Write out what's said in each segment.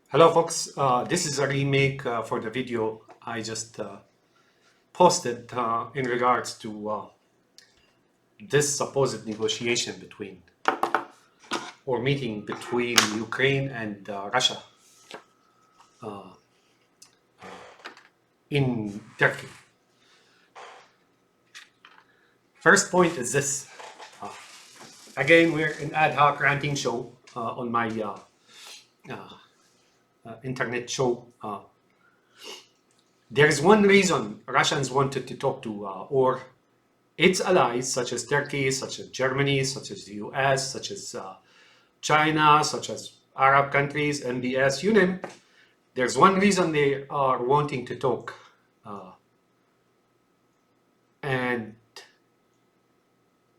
Hello folks, this is a remake for the video I just posted in regards to this supposed negotiation between or meeting between Ukraine and Russia in Turkey. First point is this. Again, we're an ad hoc ranting show on my internet show. There's one reason Russians wanted to talk to or its allies, such as Turkey, such as Germany, such as the US, such as China, such as Arab countries, MBS, you name it. There's one reason they are wanting to talk. And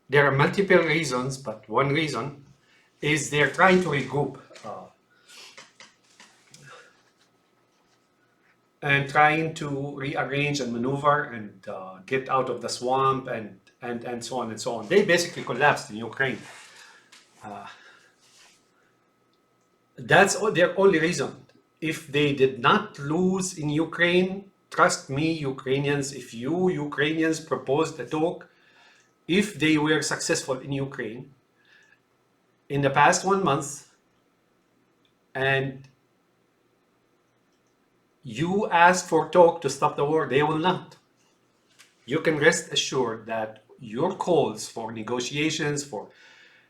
there are multiple reasons, but one reason is they're trying to regroup and trying to rearrange and maneuver and get out of the swamp and so on and so on. They basically collapsed in Ukraine. That's their only reason. If they did not lose in Ukraine, trust me, Ukrainians, if you Ukrainians proposed a talk, if they were successful in Ukraine in the past 1 month, and you asked for talk to stop the war, they will not. You can rest assured that your calls for negotiations, for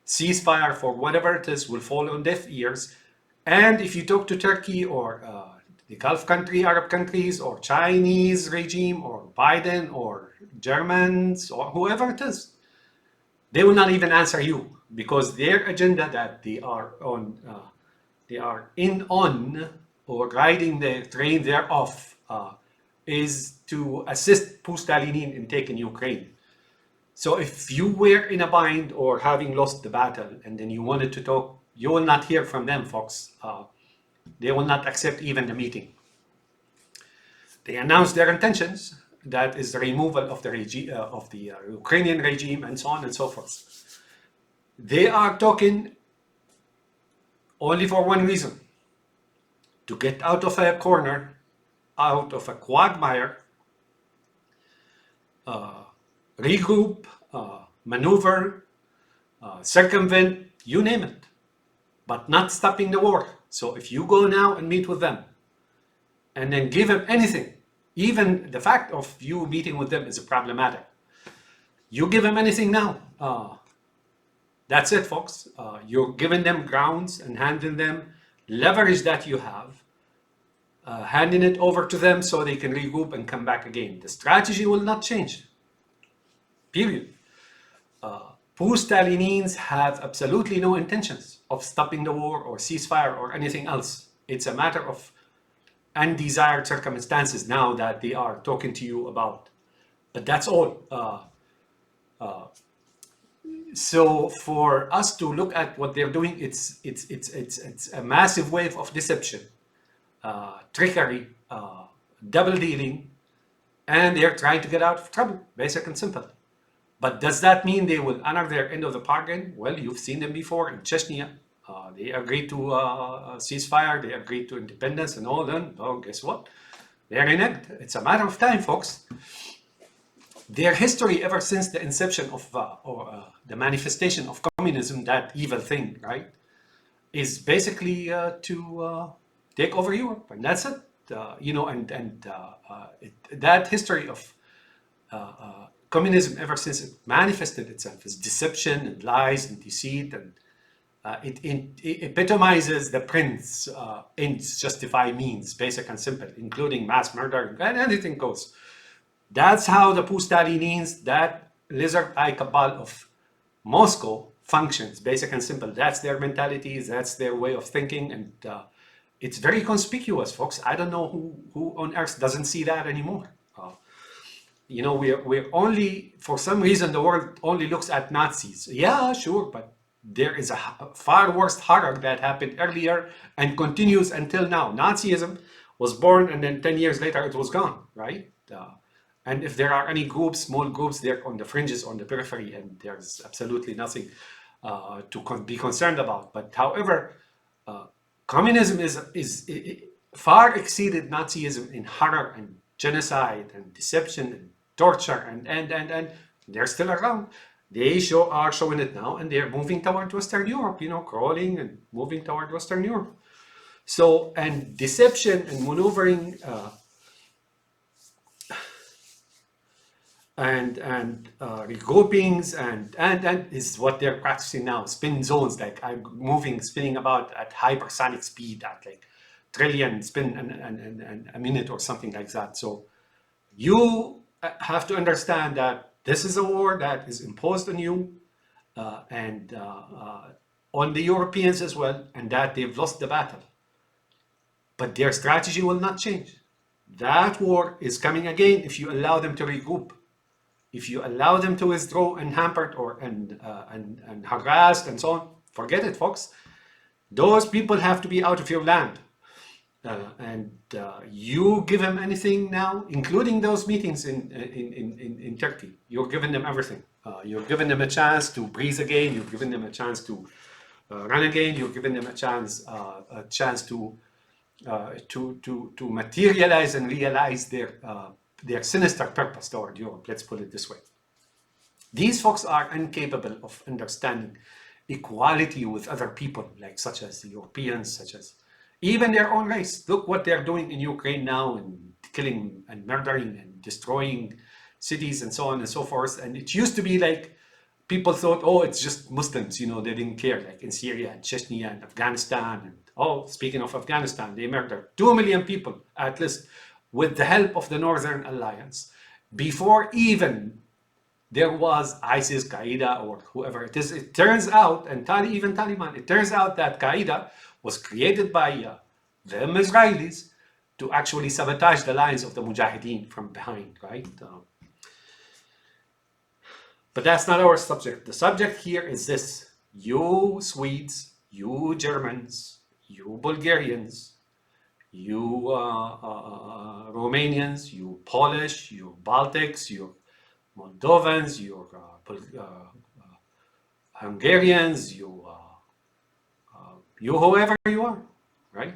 ceasefire, for whatever it is, will fall on deaf ears. And if you talk to Turkey or the Gulf country, Arab countries, or Chinese regime, or Biden, or Germans, or whoever it is, they will not even answer you, because their agenda that they are on, or riding the train thereof, is to assist Pustalenin in taking Ukraine. So if you were in a bind or having lost the battle and then you wanted to talk, you will not hear from them, folks. They will not accept even the meeting. They announced their intentions. That is the removal of the Ukrainian regime and so on and so forth. They are talking only for one reason: to get out of a corner, out of a quagmire, regroup, maneuver, circumvent, you name it, but not stopping the war. So if you go now and meet with them and then give them anything, even the fact of you meeting with them is problematic. You give them anything now, that's it, folks. You're giving them grounds and handing them leverage that you have, handing it over to them so they can regroup and come back again. The strategy will not change, period. Post-Stalinins have absolutely no intentions of stopping the war or ceasefire or anything else. It's a matter of undesired circumstances now that they are talking to you about. But that's all. So for us to look at what they're doing, it's a massive wave of deception, trickery, double dealing, and they're trying to get out of trouble, basic and simple. But does that mean they will honor their end of the bargain? Well, you've seen them before in Chechnya. They agreed to ceasefire, they agreed to independence and all that. Oh, guess what? They're reneged. It's a matter of time, folks. Their history ever since the inception of the manifestation of communism, that evil thing, right, is basically to take over Europe, and that's it. That history of communism ever since it manifested itself is deception and lies and deceit, and it epitomizes the prince, ends justify means, basic and simple, including mass murder, and anything goes. That's how the Pustalinins, that lizard-eye cabal of Moscow, functions, basic and simple. That's their mentality, that's their way of thinking, and it's very conspicuous, folks. I don't know who on earth doesn't see that anymore. We're only, for some reason, the world only looks at Nazis. Yeah, sure, but there is a far worse horror that happened earlier and continues until now. Nazism was born and then 10 years later it was gone, right? And if there are any groups, small groups, they're on the fringes, on the periphery, and there's absolutely nothing to be concerned about. But however, Communism is far exceeded Nazism in horror and genocide and deception and torture and they're still around. Are showing it now, and they're moving toward Western Europe. Crawling and moving toward Western Europe. So, and deception and maneuvering and regroupings and is what they're practicing now. Spin zones, like spinning about at hypersonic speed at like trillion spin and a minute or something like that. So you have to understand that this is a war that is imposed on you and on the Europeans as well, and that they've lost the battle. But their strategy will not change. That war is coming again if you allow them to regroup. If you allow them to withdraw and hampered and harassed and so on, forget it, folks. Those people have to be out of your land. And you give them anything now, including those meetings in Turkey. You're giving them everything. You're giving them a chance to breathe again. You're giving them a chance to run again. You're giving them a chance to materialize and realize their sinister purpose toward Europe. Let's put it this way. These folks are incapable of understanding equality with other people, such as the Europeans, such as even their own race. Look what they're doing in Ukraine now, and killing and murdering and destroying cities and so on and so forth. And it used to be like people thought, oh, it's just Muslims, they didn't care, like in Syria and Chechnya and Afghanistan. And speaking of Afghanistan, they murdered 2 million people at least with the help of the Northern Alliance before even there was ISIS, Qaeda, or whoever it is. It turns out, and even Taliban, it turns out that Qaeda was created by them Israelis to actually sabotage the lines of the Mujahideen from behind, right? But that's not our subject. The subject here is this. You Swedes, you Germans, you Bulgarians, you Romanians, you Polish, you Baltics, you Moldovans, you Hungarians, you whoever you are, right?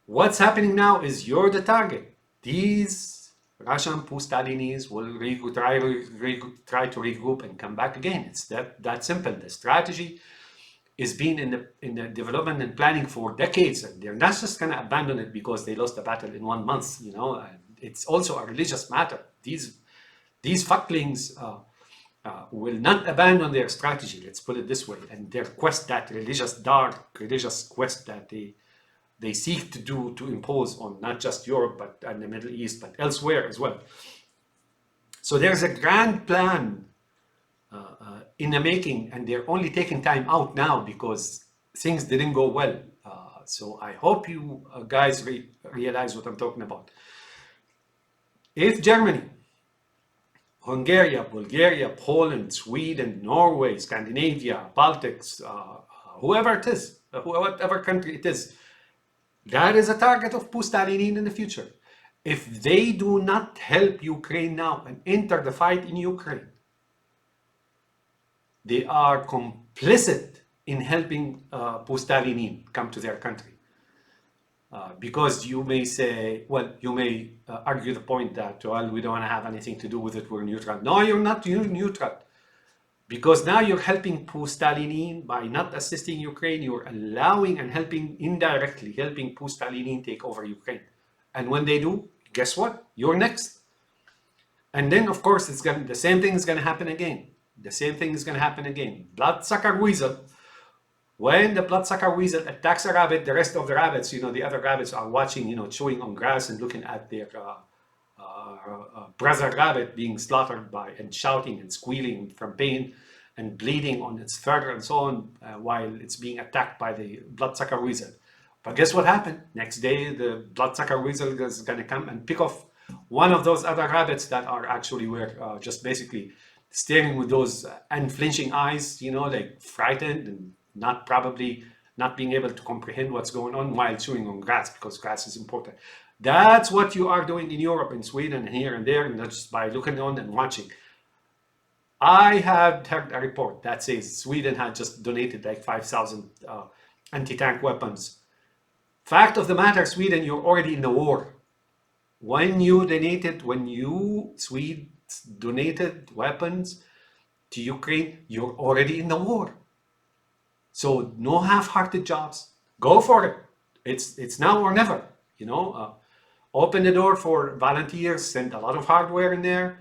What's happening now is you're the target. These Russian Pustalenis will try to regroup and come back again. It's that simple. The strategy is being in the development and planning for decades, and they're not just going to abandon it because they lost the battle in 1 month. It's also a religious matter. These fucklings will not abandon their strategy, let's put it this way, and their quest, that religious quest that they seek to impose on not just Europe and the Middle East, but elsewhere as well. So there's a grand plan in the making, and they're only taking time out now because things didn't go well. So I hope you guys realize what I'm talking about. If Germany, Hungary, Bulgaria, Poland, Sweden, Norway, Scandinavia, Baltics, whoever it is, whatever country it is, that is a target of Pustalenin in the future. If they do not help Ukraine now and enter the fight in Ukraine, they are complicit in helping Pustalenin come to their country. Because you may say, you may argue the point that, we don't want to have anything to do with it, we're neutral. No, you're not neutral. Because now you're helping Pustalenin by not assisting Ukraine, you're allowing and indirectly helping Pustalenin take over Ukraine. And when they do, guess what? You're next. And then, of course, the same thing is going to happen again. The same thing is going to happen again. Bloodsucker weasel. When the bloodsucker weasel attacks a rabbit, the rest of the rabbits, the other rabbits are watching, chewing on grass and looking at their brother rabbit being slaughtered and shouting and squealing from pain and bleeding on its fur and so on while it's being attacked by the bloodsucker weasel. But guess what happened? Next day, the bloodsucker weasel is going to come and pick off one of those other rabbits that are actually just basically staring with those unflinching eyes, like frightened and not being able to comprehend what's going on while chewing on grass, because grass is important. That's what you are doing in Europe, in Sweden, here and there, and just by looking on and watching. I had heard a report that says Sweden had just donated like 5,000 anti-tank weapons. Fact of the matter, Sweden, you're already in the war. When Swedes donated weapons to Ukraine, you're already in the war. So no half-hearted jobs. Go for it. It's now or never. Open the door for volunteers. Send a lot of hardware in there,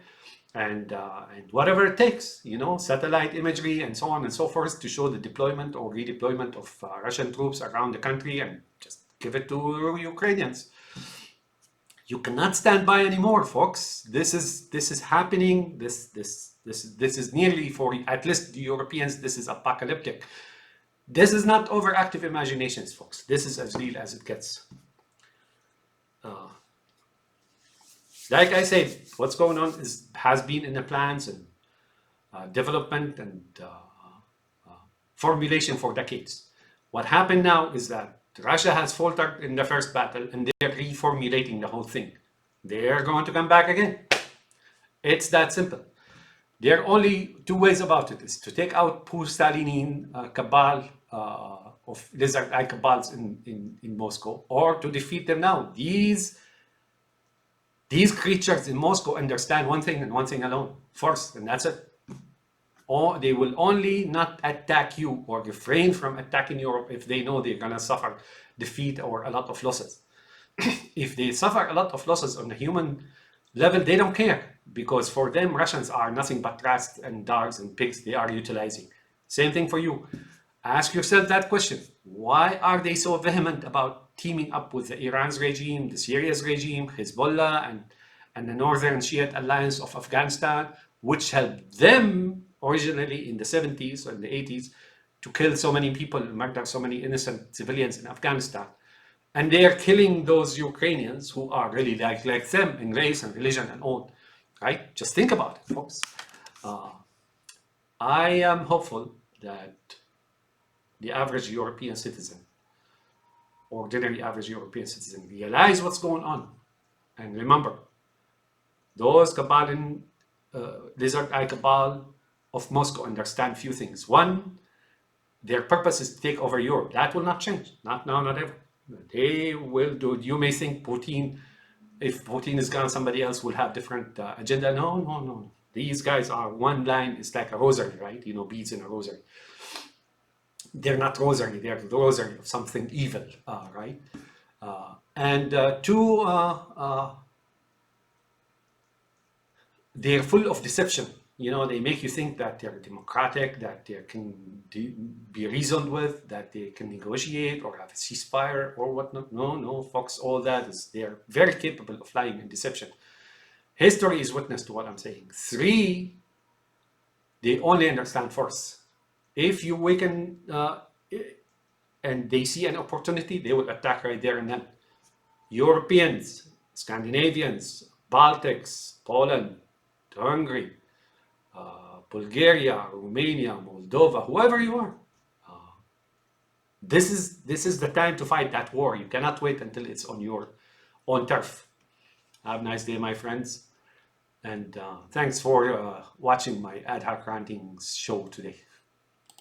and whatever it takes. Satellite imagery and so on and so forth to show the deployment or redeployment of Russian troops around the country, and just give it to Ukrainians. You cannot stand by anymore, folks. This is happening. This is nearly, for at least the Europeans, this is apocalyptic. This is not overactive imaginations, folks. This is as real as it gets. Like I said, what's going on has been in the plans and development and formulation for decades. What happened now is that Russia has faltered in the first battle, and they're reformulating the whole thing. They're going to come back again. It's that simple. There are only two ways about it: is to take out Pustalenin cabal of lizard eye cabals in Moscow, or to defeat them now. These creatures in Moscow understand one thing and one thing alone: force, and that's it. Or they will only not attack you or refrain from attacking Europe if they know they're gonna suffer defeat or a lot of losses. If they suffer a lot of losses on the human level, they don't care, because for them, Russians are nothing but rats and dogs and pigs they are utilizing. Same thing for you. Ask yourself that question. Why are they so vehement about teaming up with the Iran's regime, the Syria's regime, Hezbollah, and the Northern Shiite Alliance of Afghanistan, which helped them originally in the 70s and the 80s to kill so many people and murder so many innocent civilians in Afghanistan? And they are killing those Ukrainians who are really like them in race and religion and all, right? Just think about it, folks. I am hopeful that the average European citizen, ordinary average European citizen, realize what's going on. And remember, those lizard eye cabal of Moscow understand few things. One, their purpose is to take over Europe. That will not change. Not now, not ever. They will do. You may think Putin, if Putin is gone, somebody else will have different agenda. No. These guys are one line. It's like a rosary, right? Beads in a rosary. They're not rosary. They're the rosary of something evil, right? And two, they're full of deception. They make you think that they're democratic, that they can be reasoned with, that they can negotiate or have a ceasefire or whatnot. No, folks, all that they're very capable of lying and deception. History is witness to what I'm saying. Three, they only understand force. If you weaken and they see an opportunity, they will attack right there and then. Europeans, Scandinavians, Baltics, Poland, Hungary, Bulgaria, Romania, Moldova, whoever you are, this is the time to fight that war. You cannot wait until it's on your own turf. Have a nice day, my friends, and thanks for watching my ad hoc ranting show today.